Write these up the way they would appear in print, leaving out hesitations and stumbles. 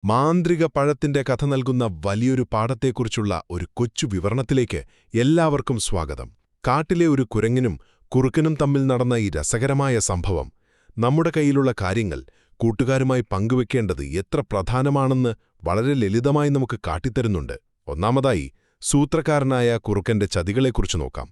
മാന്ത്രിക പഴത്തിന്റെ കഥ നൽകുന്ന വലിയൊരു പാഠത്തെക്കുറിച്ചുള്ള ഒരു കൊച്ചു വിവരണത്തിലേക്ക് എല്ലാവർക്കും സ്വാഗതം. കാട്ടിലെ ഒരു കുരങ്ങിനും കുറുക്കനും തമ്മിൽ നടന്ന ഈ രസകരമായ സംഭവം നമ്മുടെ കയ്യിലുള്ള കാര്യങ്ങൾ കൂട്ടുകാരുമായി പങ്കുവെക്കേണ്ടത് എത്ര പ്രധാനമാണെന്ന് വളരെ ലളിതമായി നമുക്ക് കാട്ടിത്തരുന്നുണ്ട്. ഒന്നാമതായി, സൂത്രക്കാരനായ കുറുക്കന്റെ ചതികളെക്കുറിച്ച് നോക്കാം.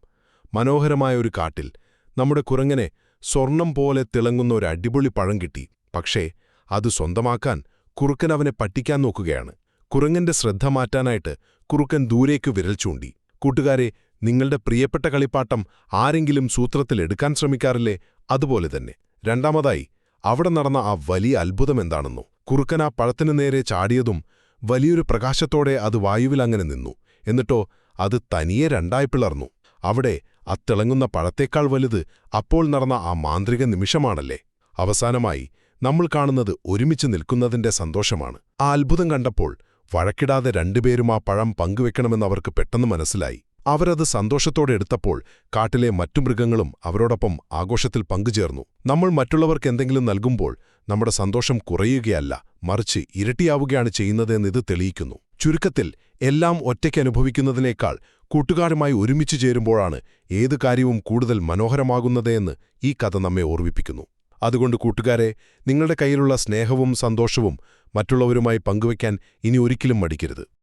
മനോഹരമായ ഒരു കാട്ടിൽ നമ്മുടെ കുരങ്ങനെ സ്വർണം പോലെ തിളങ്ങുന്ന ഒരു അടിപൊളി പഴം കിട്ടി. പക്ഷേ അത് സ്വന്തമാക്കാൻ കുറുക്കൻ അവനെ പറ്റിക്കാൻ നോക്കുകയാണ്. കുരങ്ങന്റെ ശ്രദ്ധ മാറ്റാനായിട്ട് കുറുക്കൻ ദൂരേക്ക് വിരൽ ചൂണ്ടി. കൂട്ടുകാരെ, നിങ്ങളുടെ പ്രിയപ്പെട്ട കളിപ്പാട്ടം ആരെങ്കിലും സൂത്രത്തിൽ എടുക്കാൻ ശ്രമിക്കാറില്ലേ? അതുപോലെ തന്നെ. രണ്ടാമതായി, അവിടെ നടന്ന ആ വലിയ അത്ഭുതമെന്താണെന്നോ? കുറുക്കൻ ആ പഴത്തിനു നേരെ ചാടിയതും വലിയൊരു പ്രകാശത്തോടെ അത് വായുവിൽ അങ്ങനെ നിന്നു. എന്നിട്ടോ അത് തനിയെ രണ്ടായി പിളർന്നു. അവിടെ ആ തിളങ്ങുന്ന പഴത്തേക്കാൾ വലുത് അപ്പോൾ നടന്ന ആ മാന്ത്രിക നിമിഷമാണല്ലേ. അവസാനമായി നമ്മൾ കാണുന്നത് ഒരുമിച്ച് നിൽക്കുന്നതിന്റെ സന്തോഷമാണ്. ആ അത്ഭുതം കണ്ടപ്പോൾ വഴക്കിടാതെ രണ്ടുപേരും ആ പഴം പങ്കുവെക്കണമെന്ന് അവർക്ക് പെട്ടെന്ന് മനസ്സിലായി. അവരത് സന്തോഷത്തോടെ എടുത്തപ്പോൾ കാട്ടിലെ മറ്റു മൃഗങ്ങളും അവരോടൊപ്പം ആഘോഷത്തിൽ പങ്കുചേർന്നു. നമ്മൾ മറ്റുള്ളവർക്ക് എന്തെങ്കിലും നൽകുമ്പോൾ നമ്മുടെ സന്തോഷം കുറയുകയല്ല, മറിച്ച് ഇരട്ടിയാവുകയാണ് ചെയ്യുന്നതെന്ന് ഇത് തെളിയിക്കുന്നു. ചുരുക്കത്തിൽ, എല്ലാം ഒറ്റയ്ക്ക് അനുഭവിക്കുന്നതിനേക്കാൾ കൂട്ടുകാരുമായി ഒരുമിച്ച് ചേരുമ്പോഴാണ് ഏതു കാര്യവും കൂടുതൽ മനോഹരമാകുന്നതെന്ന് ഈ കഥ നമ്മെ ഓർമ്മിപ്പിക്കുന്നു. അതുകൊണ്ട് കൂട്ടുകാരെ, നിങ്ങളുടെ കയ്യിലുള്ള സ്നേഹവും സന്തോഷവും മറ്റുള്ളവരുമായി പങ്കുവയ്ക്കാൻ ഇനി ഒരിക്കലും മടിക്കരുത്.